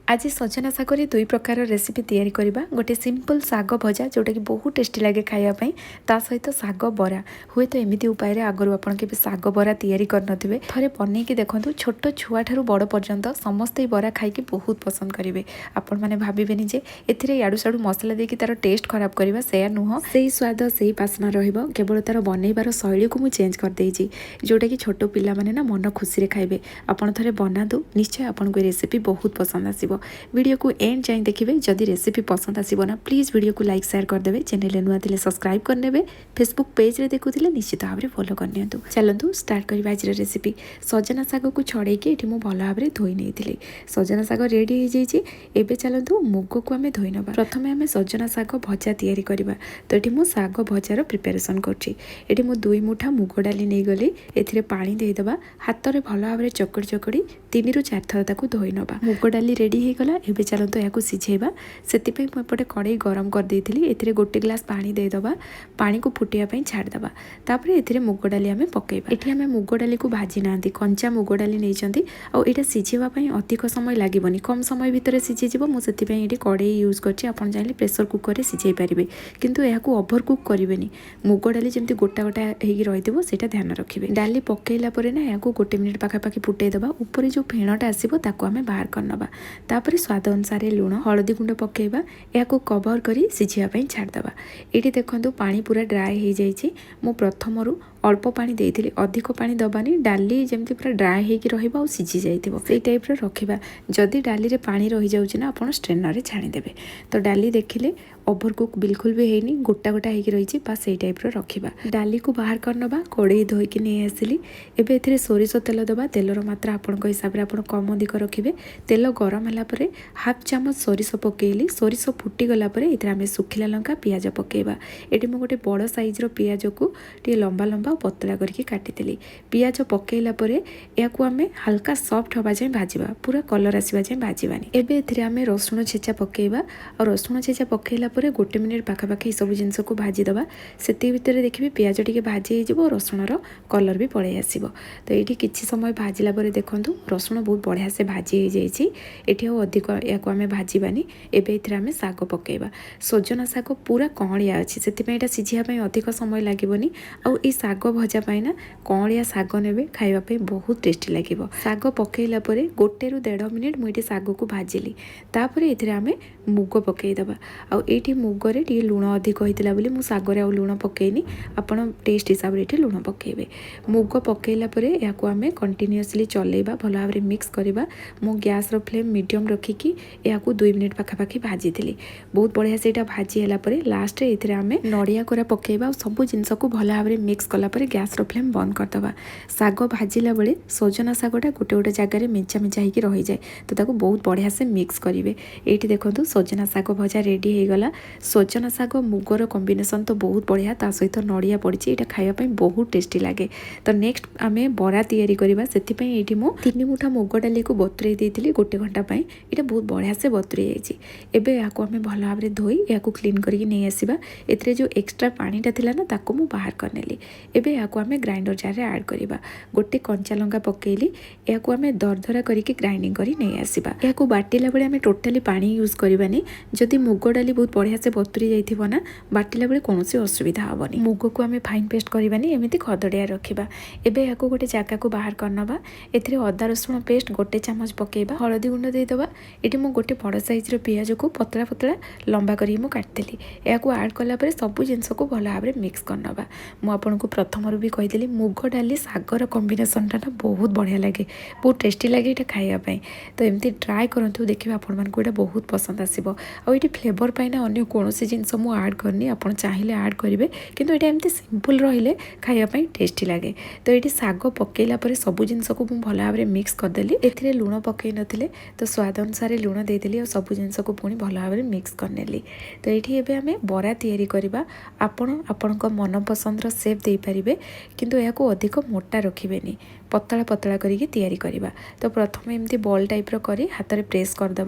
आज सजना सागर दुई प्रकार रेसिपी तैयारी करबा। गोटे सिंपल साग भजा जोटा कि बहुत टेस्टी लगे खायापाई, ता सहित साग बरा हुए तो एमती उपाय आगु आपन के साग बरा तैयारी करनथिबे। थरे बनैकी देखंतु, छोट छुआ ठारू बड़ पर्यंत समस्ते बरा खाइकी बहुत पसंद करेंगे। आपण माने भाबिबेनी जे एथिरे याडू साडू मसला देकी तार टेस्ट खराब करबा, सेया नुह। सेही स्वाद सेही बास्ना रहिबो, केवल तार बनैबार शैली को मु चेंज कर देइची, जोटा कि छोट पिला माने ना मन खुशी रे खाइबे। आपण थरे बनादु, निश्चय आपण को रेसिपी बहुत पसंद आसीबो। वीडियो को एंड जाए देखिए। जदि रेसिपी पसंद आसीबो ना, प्लीज वीडियो को लाइक शेयर करदेवे। चैनल नुआ थिले सब्सक्राइब करनेबे। फेसबुक पेज रे देखुथिले निश्चित भाव में फॉलो करनियंतु। चलंतु स्टार्ट करबा आज रेसिपी। सजना साग को छड़ेकी एठी मु भल भाव में धोई नेइथिली। सजना साग रेडी हो जाइछि। एबे चलंतु मुग को आमे धोई नबा। प्रथमे आमे सजना साग भजा तैयारी करबा। तो एठी मु साग भजार प्रिपरेशन करछि। एठी मु 2 मुठा मुग डाली नै गली। एथिरे पानी देई दबा। हाथ रे भल भाव में चकड़ी चकड़ी 3 ରୁ 4 थर ताकू धोई नबा। मुग डाली रेडी हो गला। एबे चलंतु याकू सिझेबा। सेति मु एपटे कड़ाई गरम कर देइथिली। एथिरे 1 ग्लास पानी दे दबा। पानी को फुटिया पई छाड़ दबा। तापरे एथिरे मुग डाली आमे पकेबा। एठी आमे मुग डाली को भाजी नांती, कंचा मुग डाली नेइचंती। आ एटा सिझेबा पई अधिक समय लागिबनी, कम समय भितर सिझी जिवो। मु सेति पई एठी कड़ाई यूज करछि। आपण चाहिले प्रेशर कुकर रे सिझेई परिबे, किंतु याकू ओभर कुक करिवेनी। मुग डाली जेमति गोटा गोटा हेगी रहिदिबो सेटा ध्यान रखिबे। डाली पकेइला परे ना याकू 1 मिनिट पाखा पाखी फुटेई दबा। ऊपर जो फेणटा आसीबो ताकू आमे बाहर करनबा। तापरे स्वाद अनुसार लुण हलदी गुंड पकेबा। याकू कवर करी सिझिया पई छाड़ दबा। एठी देखंतु पानी पूरा ड्राई हो जाइछि। मु प्रथमरु अल्प पानी देइथिली, अधिक पानी दबानी। डाली जेमति पूरा ड्राई हेकी रहिबा और सिझी जाइथिबो सेई टाइप रे रखिबा। जदि डाली रे पानी रहि जाउछि ना, आपण स्ट्रेनर रे छाणी देबे। तो डाली देखिले ओभर कुक बिल्कुल भी हेनी, गोटा गोटा हेकी रहिछि, बस सेई टाइप रे रखिबा। डाली को बाहर करनबा। कड़ाई धोई कि नै आसिली। एबे एथिरे सोरिष तेल दबा। तेलर मात्रा आपण को हिसाब रे आपण कम अधिक रखिबे। तेल गरम हला परे हाफ चामच सोरिष पकेइली। सोरिष फुटी गला परे एथिरे आमे सुखिला लंका पियाज पकेइबा। एठी मु गोटे बड़ साइज रो पियाज को टी लंबा लंबा पतला करके काटिथिली। पियाज पकेइला परे याकू आमे हल्का सॉफ्ट होबा जाय भाजिबा, पूरा कलर आसीबा जाय भाजिबानी। एबे एथिरे आमे रसुण छेचा पकेइबा। और रसुण छेचा पकेइला परे 1 मिनिट पाखा पाखी सब जिंस को भाजी दबा। सेति भितर देखिबे पियाज टिके भाजी हे जिवो, रसुण रो कलर भी पळै आसीबो। तो एठी किछि समय भाजिला परे देखंतु रसुण बहुत बढ़िया से भाजी हे जाइछि। एठी हो अधिक याकू आमे भाजिबानी। एबे एथिरे आमे साग पकेइबा। सजना साग पूरा कणलिया अछि, सेति पय एटा सिझिया पय अधिक समय लागिबोनी। आ ए साग भजा पय ना कणलिया साग नेबे, खाइबा पय बहुत टेस्टी लागिबो। साग पकेइला परे 1 ରୁ 1.5 मिनिट मु एठी साग को भाजिली। तापरे एथिरे आमे मुग पकेइ दबा। आ एठी मुग रे टी लुण अधिक होइतिला बोली मु साग रे आ लुण पकेइनी। आपण टेस्ट हिसाब रे एठी लुण पकेइबे। मुग पकेइला परे याकू आमे कंटीन्यूअसली चलेइबा, भल भाव रे मिक्स करिबा। मु गैस रो फ्लेम मीडियम रखिकी याकू 2 मिनिट पाखा पाखी भाजीथिली। बहुत बढ़िया से एटा भाजी होला परे लास्ट रे एथिरे आमे नडिया कोरा पकेइबा। सब जिंस को भल भाव रे मिक्स कला परे गैस रो फ्लेम बंद कर दबा। साग भाजिला बेले सजना सागटा गोटे गोटे जगह रे मेंचा मेंचा हेकी रहि जाय, तो ताको बहुत बढ़िया से मिक्स करिवे। एठी देखंतु सजना साग भजा रेडी हे गला। सजना साग मुगर कॉम्बिनेशन तो बहुत बढ़िया, ता सहित नडिया पड़िछि। एटा खाइबा पय बहुत टेस्टी लागे। तो नेक्स्ट आमे बरा तैयारी करबा। सेति पय एठी मु 3 मुठा मुग डाली को बतुरै देइथिली 1 घंटा पय। एटा बहुत बढ़िया से बतुरै जाइछि। एबे याकू आमे भल भाव रे धोई याकू क्लीन करके नै आसीबा। एथिरे जो एक्स्ट्रा पानीटा थिला ना, ताको मु बाहर करनेली। एबे याकू आमे ग्राइंडर जार रे ऐड करबा। गोटे कंचा लंका पकेइली। याकू आमे दरदरा करके ग्राइंडिंग करी नै आसीबा। याकू बाटिला बेले आमे टोटली पानी यूज करबानी। जदि मुग डाली बहुत बढ़िया से बतुरी जाइथिबो ना, बाटिला बेले कोनोसी असुविधा हबनी। मुग को आमे फाइन पेस्ट करबानी, एमिति खदड़िया रखिबा। एबे याकू गोटे जागा को बाहर करनबा। एथिरे अदा रसुण पेस्ट 1 चामच पकेइबा। हळदी गुंड देइ दबा। एठी मु गोटे बड़ साइज रो पियाज को पतला पतला लंबा करी मु काटथिली। याकू ऐड कला परे सब जिंस को भल भाव रे मिक्स करनबा। मु आपन को प्रथमरु भी कहिदिली, मुग डाली सागर कॉम्बिनेशन टा ना बहुत बढ़िया लागे, बहुत टेस्टी लागे एटा खाइबा पय। तो एमती ट्राई करंतु, देखिबा आपन मन को एटा बहुत पसंद आसीबो। आ एटी फ्लेवर पय ना अन्य कोनोसी जिंस मु ऐड करनी, आपन चाहिले ऐड करिवे, किंतु एटा एमती सिंपल रहिले खाइबा पय टेस्टी लागे। तो एटी साग पकेइला परे सब जिंस को मु भल भाव रे मिक्स कर देली। एथिरे लुण पकेइ नथिले, तो स्वाद अनुसार लुण देइ देली। और सब जिंस को पुनी भल भाव रे मिक्स करनेली। तो एठी एबे आमे बरा तैयारी करबा। आपण आपन को मन पसंद रो शेप देइ परिबे, किंतु याको अधिक मोटा रखिबेनी। पतला पतला करके तैयारी करवा। तो प्रथम एमती बॉल टाइप रो करी हाथ में प्रेस करदे।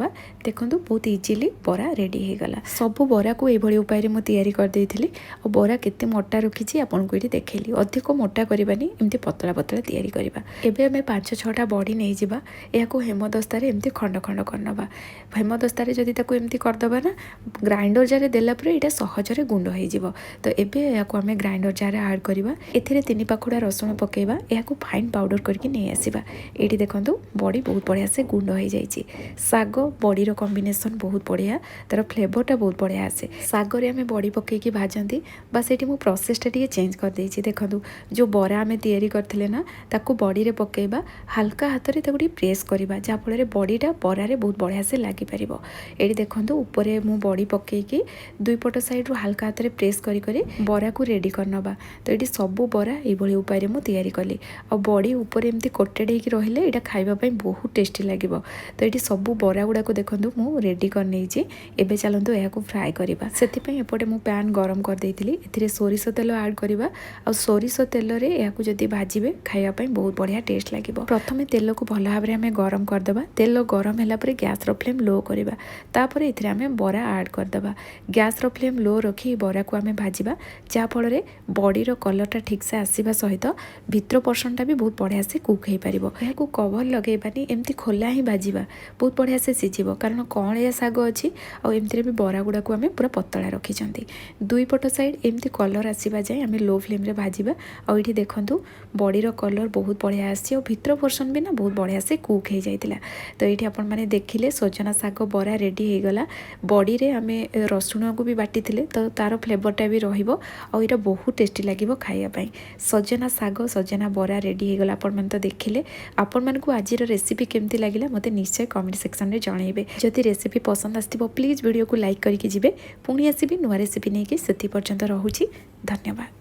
देखो बहुत इजिली बरा रेडी हो गला। सब बरा को यही उपाय मु तैयारी कर देइथिली। और बरा केते मोटा रखी आपको ये देखली। अधिक मोटा करवानी एमती पतला पतला तैयारी करवा। एबे हमें 5-6टा बड़ी नहीं जावा। या हेमदस्तार एमती खंड खंड करनवा। हेमदस्तार जदि ताको एमती करदबा ना ग्राइंडर जार देला पर एटा सहजरे गुंड हो जिवो। तो एबे याको हमें ग्राइंडर जार ऐड करवा। एथिरे 3 पाखुड़ा रसुण पकेवा। याको फाइन पाउडर करके नहीं आसीबा। एठी देखंतु बड़ी बहुत बढ़िया से गुंड हो जाइछि। साग बड़ी रो कॉम्बिनेशन बहुत बढ़िया। तार फ्लेवरटा बहुत बढ़िया आसे। सागर आम बड़ी पकईकि भाजती। बस ये प्रोसेसटा टी चेंज कर देछि। देखंतु जो बरा आम तैयारी करथिले ना ताकू बड़ी रे पकेबा। हल्का हाथ रे ताकू प्रेस करवा जहाँफल बड़ीटा बरारे बहुत बढ़िया से लगी पार। ये देखो उपरे मु बड़ी पकईकि 2 पट साइड रू हल्का हाथ रे प्रेस करी करी बरा को रेडी करनबा। तो ये सबू बरा ये उपाय मु तैयारी कली। आ बड़ी ऊपर एमती कोटेड होकर रहिले यहाँ खाइबापी बहुत टेस्टी लगे। तो ये सबू बरा गुड़ा को देखो मु रेडी कर नहीं। एबे चलतु यहाँ फ्राए करवा। से एपटे मु पैन गरम कर देइथिली। एथिरे सोरिष तेल ऐड करवा। आ सोरिष तेल रे याकू जदि भाजिबे खाइबापी बहुत बढ़िया टेस्ट लगे। प्रथमे तेल को भल भाव में गरम करदे। तेल गरम है गैस रो फ्लेम लो करवा। तापर एथिरे आमे बरा ऐड करदे। गैस रो फ्लेम लो रखी बरा को आमे भाजिबा जहाँफल बड़ीर कलरटा ठीक से आसवा सहित भितर पर्सनटा भी बहुत बढ़िया से कुक हो पार। यहाँ कवर लगेबानी एमती खोला ही भाजिबा बहुत बढ़िया से सीझिब। कारण कौलिया साग अच्छी आमती भी बरा गुड़ा को आम पूरा पतला रखी। 2 पट साइड एमती कलर आसवा जाए आम लो फ्लेम रे भाजिबा। आइठी देखंतु बड़ीर कलर बहुत बढ़िया आसी और भितर पर्सन भी ना बहुत बढ़िया से कुक हो जाइतिला। तो ये आपण मैंने देखिले सजना साग बरा रेडी हो गला। बड़ी रे आम रसुण को भी बाटी तो तार फ्लेवरटा भी रहिबो और ये बहुत टेस्टी लगे खाइबापी। सजना साग सजना बरा रेडी हो गला। आपण मैंने तो देखिले। आपण मानकु आजिर रेसिपी केमती लागिला मते निश्चय कमेंट सेक्शन रे जणाइबे। जदि रेसिपी पसंद आस्तिबो प्लीज वीडियो को लाइक करके जिबे। पुणी आसीबी नुआ रेसिपी नहीं कि सेति पर्यंत रहुछि। धन्यवाद।